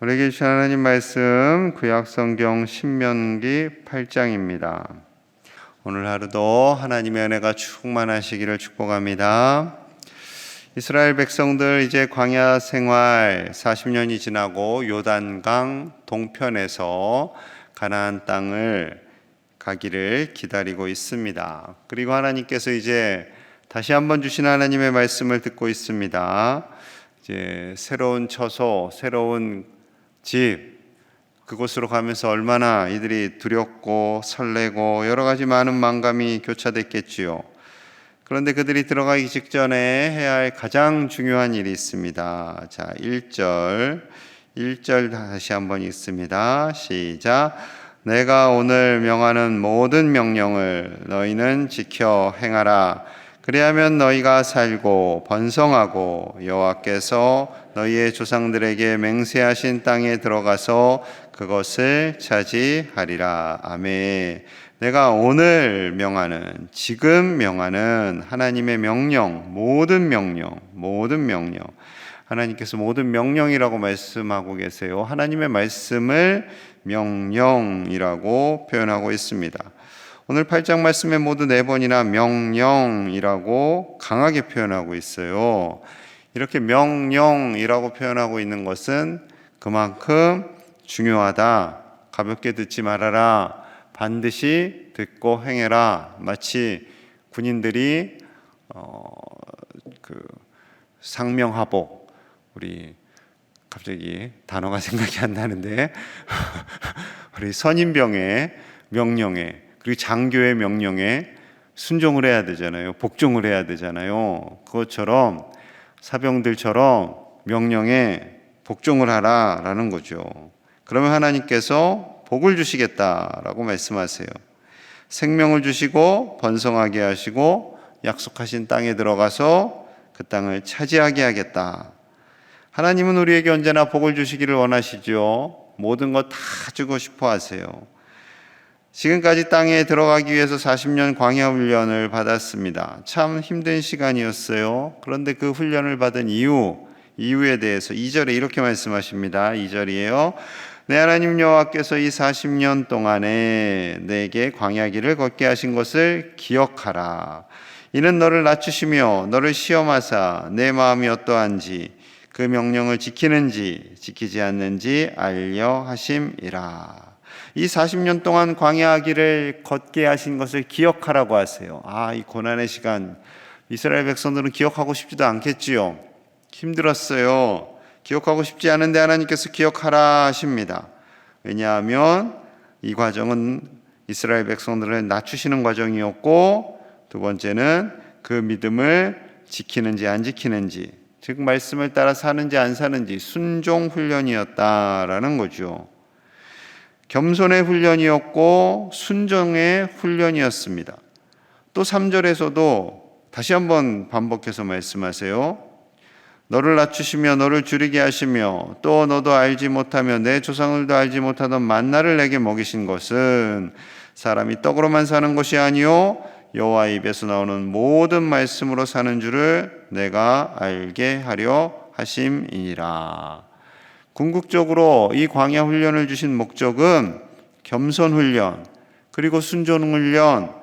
우리에게 주신 하나님 말씀 구약성경 신명기 8장입니다. 오늘 하루도 하나님의 은혜가 충만하시기를 축복합니다. 이스라엘 백성들 이제 광야 생활 40년이 지나고 요단강 동편에서 가나안 땅을 가기를 기다리고 있습니다. 그리고 하나님께서 이제 다시 한번 주신 하나님의 말씀을 듣고 있습니다. 이제 새로운 처소, 새로운 집, 그곳으로 가면서 얼마나 이들이 두렵고 설레고 여러 가지 많은 만감이 교차됐겠지요. 그런데 그들이 들어가기 직전에 해야 할 가장 중요한 일이 있습니다. 자, 1절 다시 한번 읽습니다. 시작. 내가 오늘 명하는 모든 명령을 너희는 지켜 행하라. 그리하면 너희가 살고 번성하고 여호와께서 너희의 조상들에게 맹세하신 땅에 들어가서 그것을 차지하리라. 아멘. 내가 오늘 명하는, 지금 명하는 하나님의 명령, 모든 명령. 하나님께서 모든 명령이라고 말씀하고 계세요. 하나님의 말씀을 명령이라고 표현하고 있습니다. 오늘 8장 말씀에 모두 4번이나 명령이라고 강하게 표현하고 있어요. 이렇게 명령이라고 표현하고 있는 것은 그만큼 중요하다, 가볍게 듣지 말아라, 반드시 듣고 행해라. 마치 군인들이 상명하복, 우리 갑자기 단어가 생각이 안 나는데 우리 선임병의 명령에, 그리고 장교의 명령에 순종을 해야 되잖아요. 복종을 해야 되잖아요. 그것처럼 사병들처럼 명령에 복종을 하라라는 거죠. 그러면 하나님께서 복을 주시겠다라고 말씀하세요. 생명을 주시고 번성하게 하시고 약속하신 땅에 들어가서 그 땅을 차지하게 하겠다. 하나님은 우리에게 언제나 복을 주시기를 원하시죠. 모든 것 다 주고 싶어 하세요. 지금까지 땅에 들어가기 위해서 40년 광야 훈련을 받았습니다. 참 힘든 시간이었어요. 그런데 그 훈련을 받은 이유에 대해서 2절에 이렇게 말씀하십니다. 2절이에요. 내 하나님 여호와께서 이 40년 동안에 내게 광야 길을 걷게 하신 것을 기억하라. 이는 너를 낮추시며 너를 시험하사 내 마음이 어떠한지 그 명령을 지키는지 지키지 않는지 알려 하심이라. 이 40년 동안 광야 길을 걷게 하신 것을 기억하라고 하세요. 이 고난의 시간, 이스라엘 백성들은 기억하고 싶지도 않겠지요. 힘들었어요. 기억하고 싶지 않은데 하나님께서 기억하라 하십니다. 왜냐하면 이 과정은 이스라엘 백성들을 낮추시는 과정이었고, 두 번째는 그 믿음을 지키는지 안 지키는지, 즉 말씀을 따라 사는지 안 사는지 순종 훈련이었다라는 거죠. 겸손의 훈련이었고 순종의 훈련이었습니다. 또 3절에서도 다시 한번 반복해서 말씀하세요. 너를 낮추시며 너를 줄이게 하시며 또 너도 알지 못하며 내 조상들도 알지 못하던 만나를 내게 먹이신 것은 사람이 떡으로만 사는 것이 아니요 여호와의 입에서 나오는 모든 말씀으로 사는 줄을 내가 알게 하려 하심이니라. 궁극적으로 이 광야 훈련을 주신 목적은 겸손 훈련, 그리고 순종 훈련,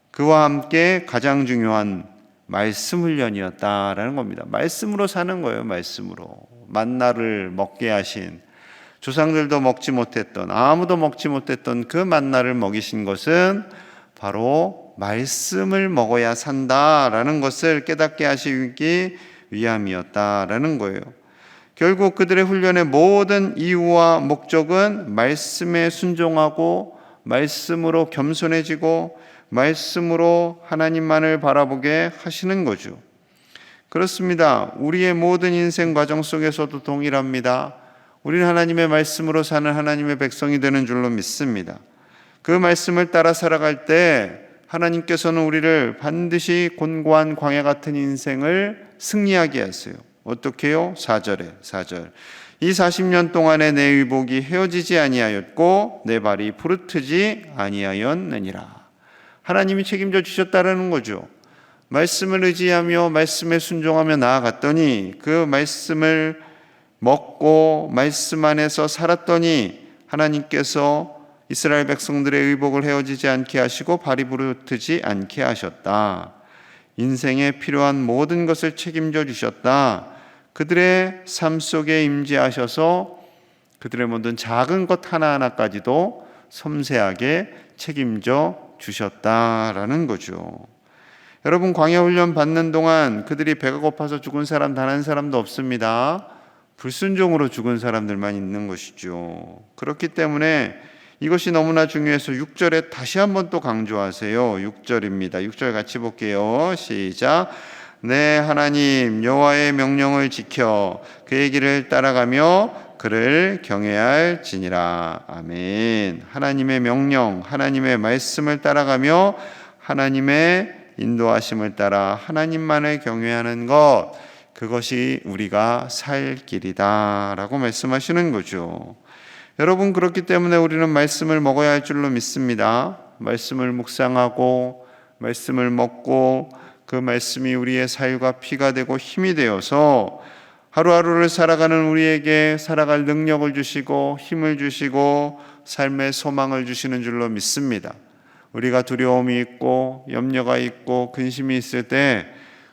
그와 함께 가장 중요한 말씀 훈련이었다라는 겁니다. 말씀으로 사는 거예요. 말씀으로. 만나를 먹게 하신, 조상들도 먹지 못했던, 아무도 먹지 못했던 그 만나를 먹이신 것은 바로 말씀을 먹어야 산다라는 것을 깨닫게 하시기 위함이었다라는 거예요. 결국 그들의 훈련의 모든 이유와 목적은 말씀에 순종하고 말씀으로 겸손해지고 말씀으로 하나님만을 바라보게 하시는 거죠. 그렇습니다. 우리의 모든 인생 과정 속에서도 동일합니다. 우리는 하나님의 말씀으로 사는 하나님의 백성이 되는 줄로 믿습니다. 그 말씀을 따라 살아갈 때 하나님께서는 우리를 반드시 곤고한 광야 같은 인생을 승리하게 하세요. 어떻게 해요? 4절. 이 40년 동안에 내 의복이 헤어지지 아니하였고 내 발이 부르트지 아니하였느니라. 하나님이 책임져 주셨다라는 거죠. 말씀을 의지하며 말씀에 순종하며 나아갔더니 그 말씀을 먹고 말씀 안에서 살았더니 하나님께서 이스라엘 백성들의 의복을 헤어지지 않게 하시고 발이 부르트지 않게 하셨다. 인생에 필요한 모든 것을 책임져 주셨다. 그들의 삶 속에 임재하셔서 그들의 모든 작은 것 하나하나까지도 섬세하게 책임져 주셨다라는 거죠. 여러분, 광야훈련 받는 동안 그들이 배가 고파서 죽은 사람 단 한 사람도 없습니다. 불순종으로 죽은 사람들만 있는 것이죠. 그렇기 때문에 이것이 너무나 중요해서 6절에 다시 한번 또 강조하세요. 6절입니다. 6절 같이 볼게요. 시작. 내 하나님 여호와의 명령을 지켜 그의 길을 따라가며 그를 경외할지니라. 아멘. 하나님의 명령, 하나님의 말씀을 따라가며 하나님의 인도하심을 따라 하나님만을 경외하는 것, 그것이 우리가 살 길이다라고 말씀하시는 거죠. 여러분, 그렇기 때문에 우리는 말씀을 먹어야 할 줄로 믿습니다. 말씀을 묵상하고 말씀을 먹고 그 말씀이 우리의 살과 피가 되고 힘이 되어서 하루하루를 살아가는 우리에게 살아갈 능력을 주시고 힘을 주시고 삶의 소망을 주시는 줄로 믿습니다. 우리가 두려움이 있고 염려가 있고 근심이 있을 때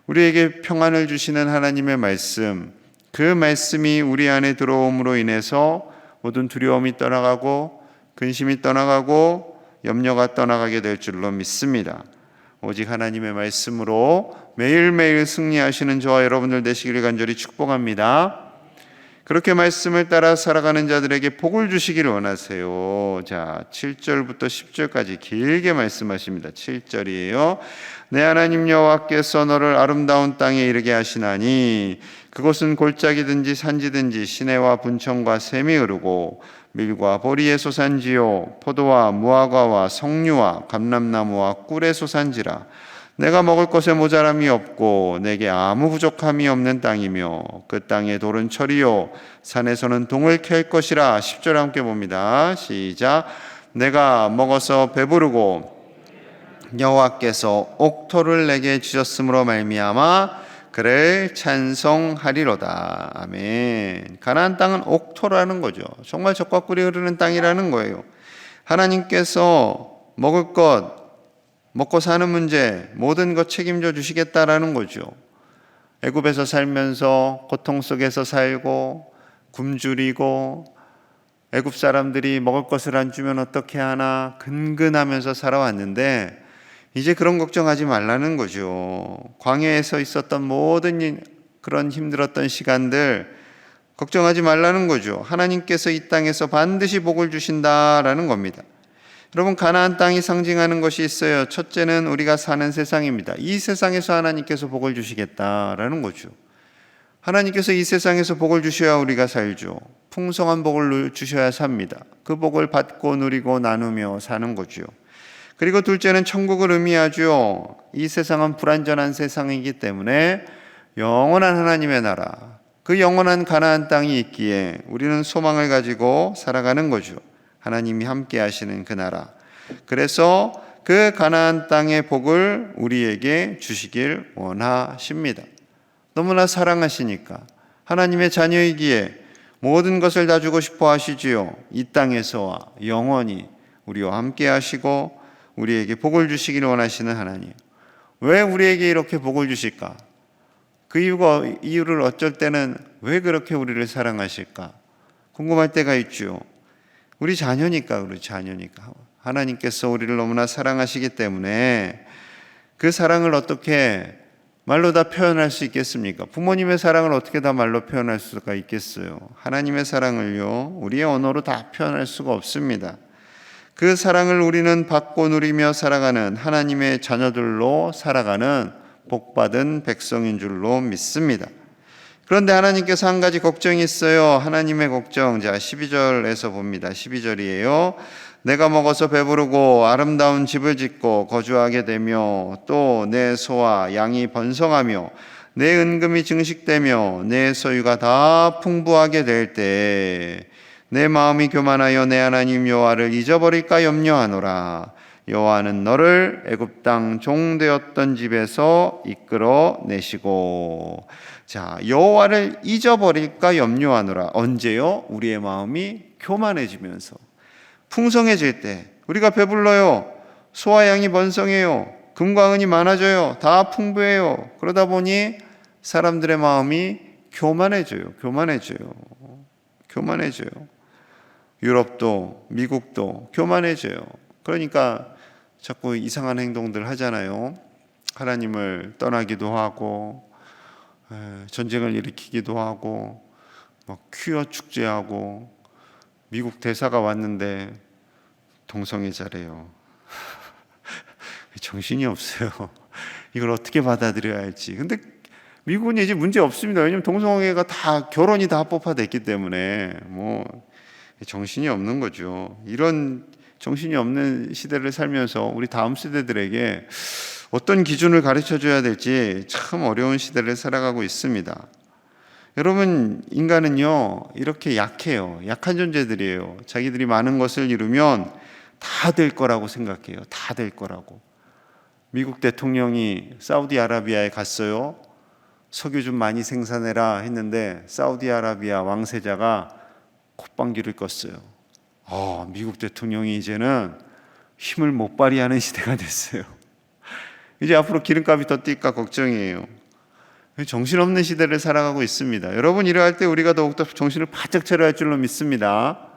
우리에게 평안을 주시는 하나님의 말씀, 그 말씀이 우리 안에 들어옴으로 인해서 모든 두려움이 떠나가고 근심이 떠나가고 염려가 떠나가게 될 줄로 믿습니다. 오직 하나님의 말씀으로 매일매일 승리하시는 저와 여러분들 되시기를 간절히 축복합니다. 그렇게 말씀을 따라 살아가는 자들에게 복을 주시기를 원하세요. 자, 7절부터 10절까지 길게 말씀하십니다. 7절이에요. 내 하나님 여호와께서 너를 아름다운 땅에 이르게 하시나니 그곳은 골짜기든지 산지든지 시내와 분청과 샘이 흐르고 밀과 보리의 소산지요 포도와 무화과와 석류와 감람나무와 꿀의 소산지라. 내가 먹을 것에 모자람이 없고 내게 아무 부족함이 없는 땅이며 그 땅의 돌은 철이요 산에서는 동을 캘 것이라. 10절 함께 봅니다. 시작. 내가 먹어서 배부르고 여호와께서 옥토를 내게 주셨으므로 말미암아 그를 찬송하리로다. 아멘. 가나안 땅은 옥토라는 거죠. 정말 젖과 꿀이 흐르는 땅이라는 거예요. 하나님께서 먹을 것, 먹고 사는 문제, 모든 것 책임져 주시겠다라는 거죠. 애굽에서 살면서 고통 속에서 살고 굶주리고 애굽 사람들이 먹을 것을 안 주면 어떻게 하나 근근하면서 살아왔는데 이제 그런 걱정하지 말라는 거죠. 광야에서 있었던 모든 그런 힘들었던 시간들 걱정하지 말라는 거죠. 하나님께서 이 땅에서 반드시 복을 주신다라는 겁니다. 여러분, 가나안 땅이 상징하는 것이 있어요. 첫째는 우리가 사는 세상입니다. 이 세상에서 하나님께서 복을 주시겠다라는 거죠. 하나님께서 이 세상에서 복을 주셔야 우리가 살죠. 풍성한 복을 주셔야 삽니다. 그 복을 받고 누리고 나누며 사는 거죠. 그리고 둘째는 천국을 의미하죠. 이 세상은 불완전한 세상이기 때문에 영원한 하나님의 나라, 그 영원한 가나안 땅이 있기에 우리는 소망을 가지고 살아가는 거죠. 하나님이 함께 하시는 그 나라. 그래서 그 가나안 땅의 복을 우리에게 주시길 원하십니다. 너무나 사랑하시니까 하나님의 자녀이기에 모든 것을 다 주고 싶어 하시지요. 이 땅에서와 영원히 우리와 함께 하시고 우리에게 복을 주시기를 원하시는 하나님. 왜 우리에게 이렇게 복을 주실까? 그 이유를 어쩔 때는 왜 그렇게 우리를 사랑하실까? 궁금할 때가 있죠. 우리 자녀니까. 하나님께서 우리를 너무나 사랑하시기 때문에 그 사랑을 어떻게 말로 다 표현할 수 있겠습니까? 부모님의 사랑을 어떻게 다 말로 표현할 수가 있겠어요? 하나님의 사랑을요, 우리의 언어로 다 표현할 수가 없습니다. 그 사랑을 우리는 받고 누리며 살아가는 하나님의 자녀들로 살아가는 복받은 백성인 줄로 믿습니다. 그런데 하나님께서 한 가지 걱정이 있어요. 하나님의 걱정. 자, 12절에서 봅니다. 12절이에요. 내가 먹어서 배부르고 아름다운 집을 짓고 거주하게 되며 또 내 소와 양이 번성하며 내 은금이 증식되며 내 소유가 다 풍부하게 될 때 내 마음이 교만하여 내 하나님 여호와를 잊어버릴까 염려하노라. 여호와는 너를 애굽 땅 종되었던 집에서 이끌어 내시고. 자, 여호와를 잊어버릴까 염려하노라. 언제요? 우리의 마음이 교만해지면서. 풍성해질 때 우리가 배불러요. 소와 양이 번성해요. 금과 은이 많아져요. 다 풍부해요. 그러다 보니 사람들의 마음이 교만해져요. 유럽도 미국도 교만해져요. 그러니까 자꾸 이상한 행동들 하잖아요. 하나님을 떠나기도 하고 전쟁을 일으키기도 하고 막 퀴어 축제하고 미국 대사가 왔는데 동성애자래요. 정신이 없어요. 이걸 어떻게 받아들여야 할지. 근데 미국은 이제 문제 없습니다. 왜냐하면 동성애가 다 결혼이 다 합법화됐기 때문에 뭐 정신이 없는 거죠. 이런 정신이 없는 시대를 살면서 우리 다음 세대들에게 어떤 기준을 가르쳐 줘야 될지 참 어려운 시대를 살아가고 있습니다. 여러분, 인간은요 이렇게 약해요. 약한 존재들이에요. 자기들이 많은 것을 이루면 다 될 거라고 생각해요. 다 될 거라고. 미국 대통령이 사우디아라비아에 갔어요. 석유 좀 많이 생산해라 했는데 사우디아라비아 왕세자가 콧방귀를 껐어요. 미국 대통령이 이제는 힘을 못 발휘하는 시대가 됐어요. 이제 앞으로 기름값이 더 뛸까 걱정이에요. 정신없는 시대를 살아가고 있습니다. 여러분, 이러할 때 우리가 더욱더 정신을 바짝 차려야 할 줄로 믿습니다.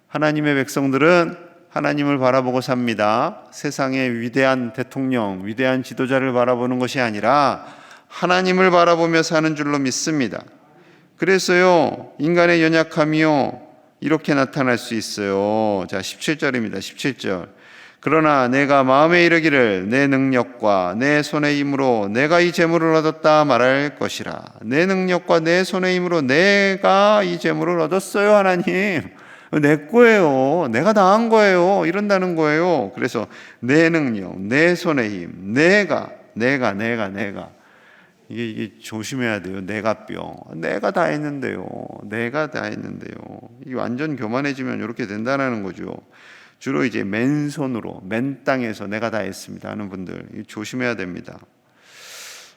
하나님의 백성들은 하나님을 바라보고 삽니다. 세상의 위대한 대통령, 위대한 지도자를 바라보는 것이 아니라 하나님을 바라보며 사는 줄로 믿습니다. 그래서요, 인간의 연약함이요 이렇게 나타날 수 있어요. 자, 17절입니다. 17절. 그러나 내가 마음에 이르기를 내 능력과 내 손의 힘으로 내가 이 재물을 얻었다 말할 것이라. 내 능력과 내 손의 힘으로 내가 이 재물을 얻었어요. 하나님, 내 거예요. 내가 다 한 거예요. 이런다는 거예요. 그래서 내 능력, 내 손의 힘, 내가 이게 조심해야 돼요. 내가병. 내가 다 했는데요. 이게 완전 교만해지면 이렇게 된다는 거죠. 주로 이제 맨손으로, 맨 땅에서 내가 다 했습니다 하는 분들 조심해야 됩니다.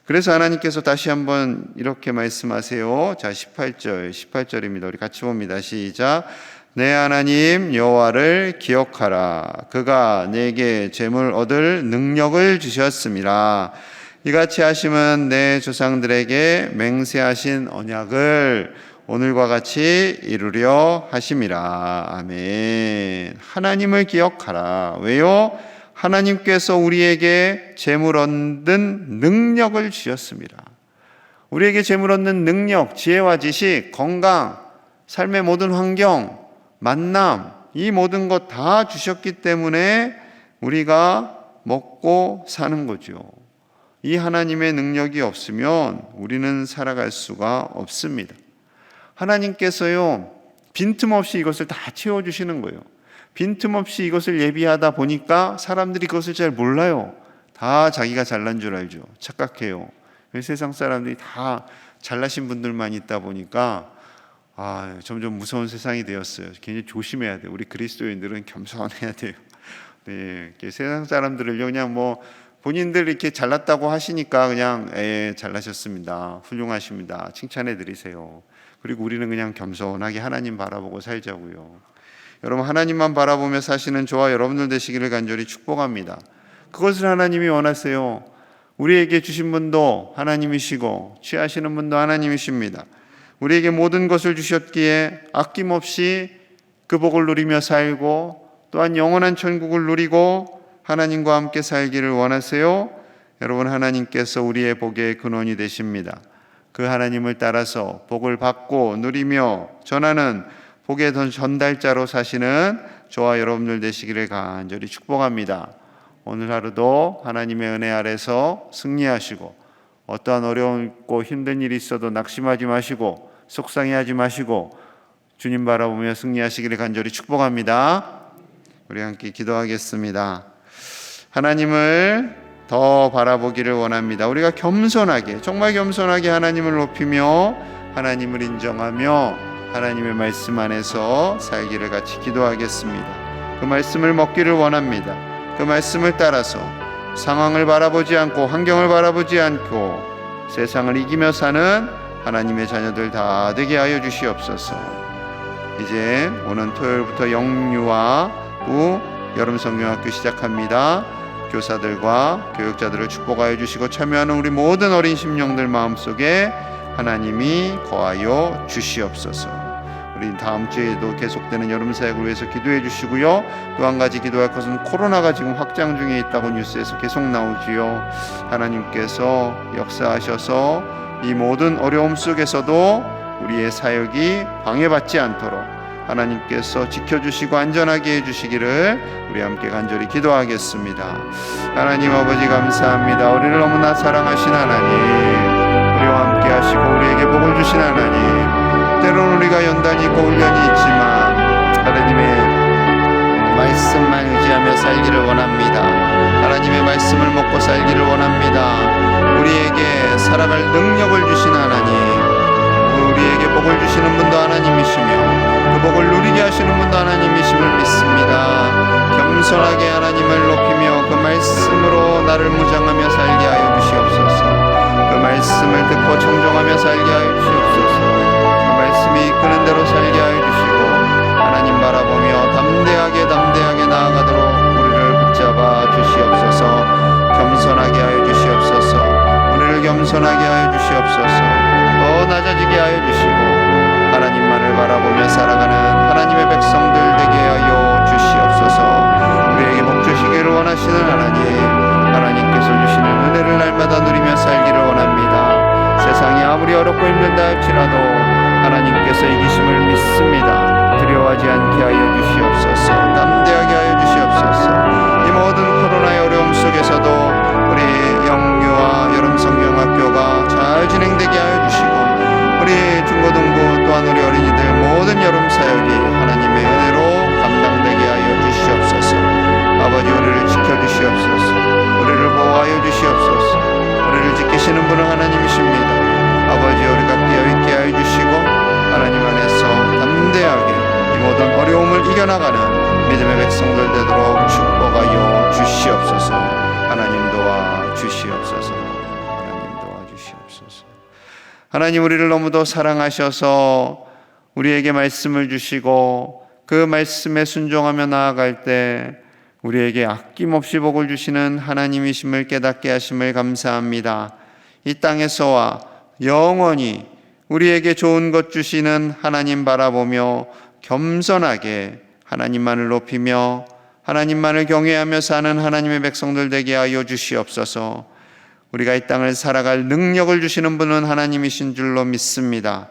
그래서 하나님께서 다시 한번 이렇게 말씀하세요. 자, 18절입니다. 우리 같이 봅니다. 시작. 내 하나님 여호와를 기억하라. 그가 내게 재물 얻을 능력을 주셨습니다. 이같이 하심은 내 조상들에게 맹세하신 언약을 오늘과 같이 이루려 하심이라. 아멘. 하나님을 기억하라. 왜요? 하나님께서 우리에게 재물 얻는 능력을 주셨습니다. 우리에게 재물 얻는 능력, 지혜와 지식, 건강, 삶의 모든 환경, 만남, 이 모든 것 다 주셨기 때문에 우리가 먹고 사는 거죠. 이 하나님의 능력이 없으면 우리는 살아갈 수가 없습니다. 하나님께서요 빈틈없이 이것을 다 채워주시는 거예요. 빈틈없이 이것을 예비하다 보니까 사람들이 그것을 잘 몰라요. 다 자기가 잘난 줄 알죠. 착각해요. 세상 사람들이 다 잘나신 분들만 있다 보니까 점점 무서운 세상이 되었어요. 굉장히 조심해야 돼요. 우리 그리스도인들은 겸손해야 돼요. 네, 세상 사람들을요 그냥 본인들 이렇게 잘났다고 하시니까 그냥 잘나셨습니다. 훌륭하십니다. 칭찬해 드리세요. 그리고 우리는 그냥 겸손하게 하나님 바라보고 살자고요. 여러분, 하나님만 바라보며 사시는 저와 여러분들 되시기를 간절히 축복합니다. 그것을 하나님이 원하세요. 우리에게 주신 분도 하나님이시고 취하시는 분도 하나님이십니다. 우리에게 모든 것을 주셨기에 아낌없이 그 복을 누리며 살고 또한 영원한 천국을 누리고 하나님과 함께 살기를 원하세요. 여러분, 하나님께서 우리의 복의 근원이 되십니다. 그 하나님을 따라서 복을 받고 누리며 전하는 복의 전달자로 사시는 저와 여러분들 되시기를 간절히 축복합니다. 오늘 하루도 하나님의 은혜 아래서 승리하시고 어떠한 어려웠고 힘든 일이 있어도 낙심하지 마시고 속상해하지 마시고 주님 바라보며 승리하시기를 간절히 축복합니다. 우리 함께 기도하겠습니다. 하나님을 더 바라보기를 원합니다. 우리가 겸손하게, 정말 겸손하게 하나님을 높이며 하나님을 인정하며 하나님의 말씀 안에서 살기를 같이 기도하겠습니다. 그 말씀을 먹기를 원합니다. 그 말씀을 따라서 상황을 바라보지 않고 환경을 바라보지 않고 세상을 이기며 사는 하나님의 자녀들 다 되게 하여 주시옵소서. 이제 오는 토요일부터 영유아부 여름성경학교 시작합니다. 교사들과 교육자들을 축복하여 주시고 참여하는 우리 모든 어린 심령들 마음속에 하나님이 거하여 주시옵소서. 우리 다음 주에도 계속되는 여름 사역을 위해서 기도해 주시고요. 또 한 가지 기도할 것은 코로나가 지금 확장 중에 있다고 뉴스에서 계속 나오지요. 하나님께서 역사하셔서 이 모든 어려움 속에서도 우리의 사역이 방해받지 않도록 하나님께서 지켜주시고 안전하게 해주시기를 우리 함께 간절히 기도하겠습니다. 하나님 아버지 감사합니다. 우리를 너무나 사랑하신 하나님, 우리와 함께 하시고 우리에게 복을 주신 하나님, 때로는 우리가 연단이 있고 훈련이 있지만 하나님의 말씀만 의지하며 살기를 원합니다. 하나님의 말씀을 먹고 살기를 원합니다. 우리에게 살아갈 능력을 주신 하나님, 우리에게 복을 주시는 분도 하나님이시며 그 복을 누리게 하시는 분도 하나님이심을 믿습니다. 겸손하게 하나님을 높이며 그 말씀으로 나를 무장하며 살게 하여 주시옵소서. 그 말씀을 듣고 청종하며 살게 하여 주시옵소서. 그 말씀이 이끄는 대로 살게 하여 주시고 하나님 바라보며 담대하게 나아가도록 우리를 붙잡아 주시옵소서. 겸손하게 하여 주시옵소서. 우리를 겸손하게 하여 주시옵소서. 더 낮아지게 하여 주시고 하나님만을 바라보며 살아가는 하나님의 백성들 되게 하여 주시옵소서. 우리에게 복 주시기를 원하시는 하나님께서 주시는 은혜를 날마다 누리며 살기를 원합니다. 세상이 아무리 어렵고 힘든다 할지라도 하나님께서 이기심을 믿습니다. 두려워하지 않게 하여 주시옵소서. 담대하게 하여 주시옵소서. 이 모든 코로나의 어려움 속에서도 우리 영유아 여름성경학교가 잘 진행되게 하여 주시고 우리 중고등부 또한 우리 어린이들 모든 여름 사역이 하나님의 은혜로 감당되게 하여 주시옵소서. 아버지 우리를 지켜주시옵소서. 우리를 보호하여 주시옵소서. 우리를 지키시는 분은 하나님이십니다. 아버지 우리가 깨어있게 하여 주시고 하나님 안에서 담대하게 이 모든 어려움을 이겨나가는 믿음의 백성들 되도록 축복하여 주시옵소서. 하나님 도와 주시옵소서. 하나님 도와 주시옵소서. 하나님 우리를 너무도 사랑하셔서 우리에게 말씀을 주시고 그 말씀에 순종하며 나아갈 때 우리에게 아낌없이 복을 주시는 하나님이심을 깨닫게 하심을 감사합니다. 이 땅에서와 영원히 우리에게 좋은 것 주시는 하나님 바라보며 겸손하게 하나님만을 높이며 하나님만을 경외하며 사는 하나님의 백성들 되게 하여 주시옵소서. 우리가 이 땅을 살아갈 능력을 주시는 분은 하나님이신 줄로 믿습니다.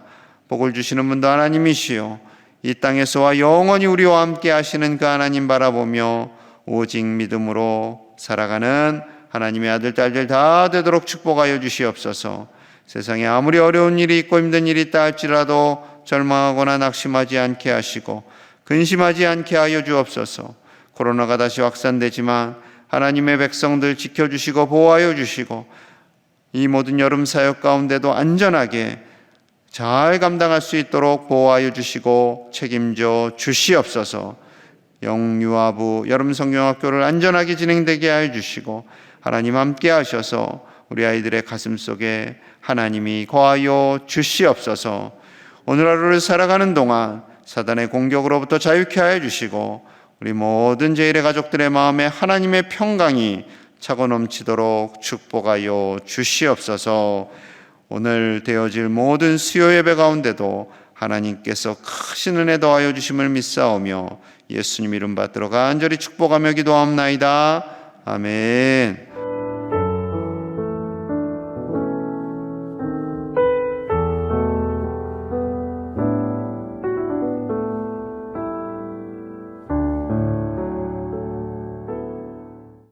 복을 주시는 분도 하나님이시요 이 땅에서와 영원히 우리와 함께 하시는 그 하나님 바라보며 오직 믿음으로 살아가는 하나님의 아들 딸들 다 되도록 축복하여 주시옵소서. 세상에 아무리 어려운 일이 있고 힘든 일이 있다 할지라도 절망하거나 낙심하지 않게 하시고 근심하지 않게 하여 주옵소서. 코로나가 다시 확산되지만 하나님의 백성들 지켜주시고 보호하여 주시고 이 모든 여름 사역 가운데도 안전하게 잘 감당할 수 있도록 보호하여 주시고 책임져 주시옵소서. 영유아부 여름성경학교를 안전하게 진행되게 하여 주시고 하나님 함께 하셔서 우리 아이들의 가슴 속에 하나님이 거하여 주시옵소서. 오늘 하루를 살아가는 동안 사단의 공격으로부터 자유케 하여 주시고 우리 모든 제1의 가족들의 마음에 하나님의 평강이 차고 넘치도록 축복하여 주시옵소서. 오늘 되어질 모든 수요 예배 가운데도 하나님께서 크신 은혜 더하여 주심을 믿사오며 예수님 이름 받들어 간절히 축복하며 기도합나이다. 아멘.